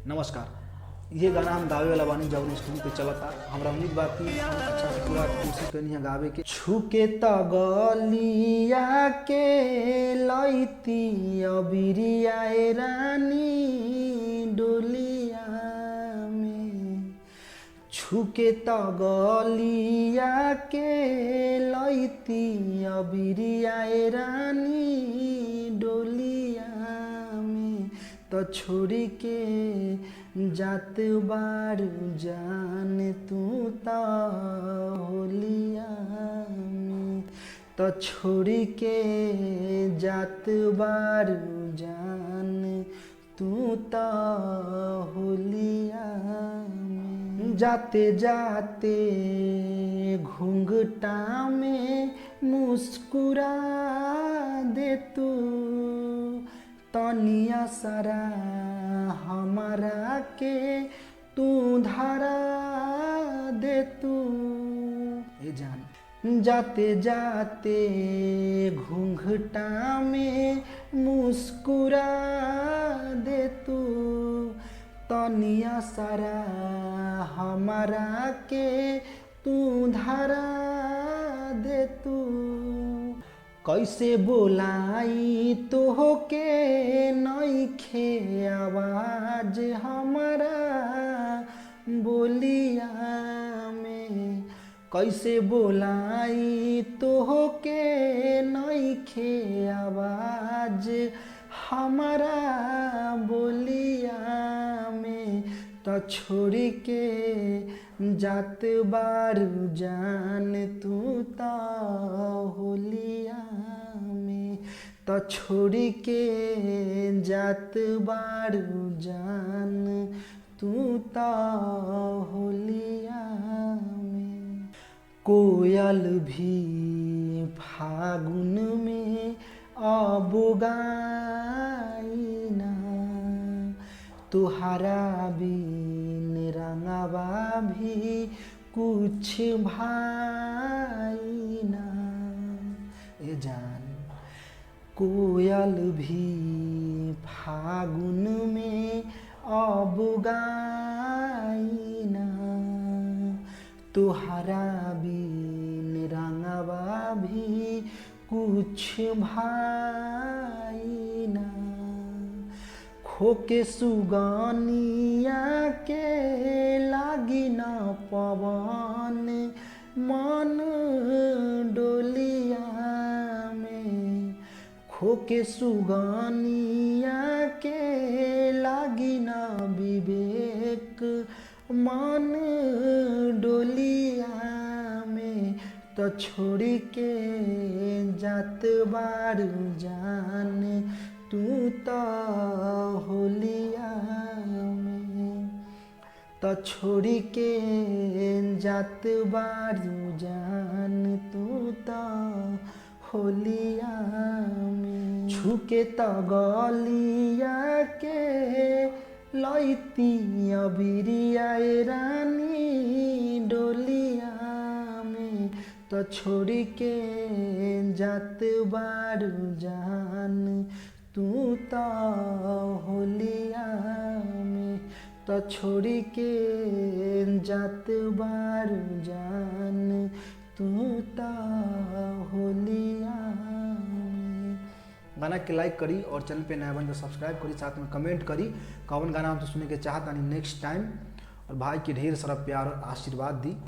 नमस्कार। ये गाना हम गावे वाला बानी जब स्टूडियो पे चलता। हमरा उम्मीद बा कि हम अच्छा से पूरा कोशिश करनी है गावे के। छुके तगलिया के लैती अबिरिया रानी डोलिया में, छुके तगलिया के लैती अबिरिया रानी डोलिया में, तो छोड़ी के जात बार जान तू ता होलिया में, तो छोड़ी के जात बार जान तू ता होलिया में। जाते जाते घूंघटा में मुस्कुरा दे तू, तनिया सारा हमारा के तू धरा दे तू। ए जान जाते जाते घूंघटा में मुस्कुरा दे तू, तनिया सारा हमारा के तू धरा दे तू। कैसे बोलाई तोहके नइखे आवाज हमारा बोलिया में, कैसे बोलाई तोहके नइखे आवाज हमारा बोलिया में, तो छोड़ी के जात बार जान तू ता होलिया में, तो छोड़ी के जात बार जान तू ता होलिया में। कोयल भी फागुन में अब गाइना, तुहरा बिन रंगवा भी कुछ भाईना। ए जान कोयल भी फागुन में अब गाइना, तुहरा बिन रंगवा भी कुछ भाईना। खोके सुगनिया के लागी न पवन मन डोलिया में, खोके सुगनिया के लागी न विवेक मन डोलिया में, तो छोड़ी के जात बार जान तू तो होलिया में, तो छोड़ी के जात बार जान तू तो होलिया में। छुके तगलिया के लैती अबिरिया रानी डोलिया में, तो छोड़ी के जात बार जान तू तो होलिया में, तो छोड़ी के जात बार जान तू तो होलिया में। गाना के लाइक करी और चैनल पे नया बन तो सब्सक्राइब करी, साथ में कमेंट करी कौन गाना हम तो सुने के चाहता नहीं नेक्स्ट टाइम, और भाई के ढेर सारा प्यार और आशीर्वाद दी।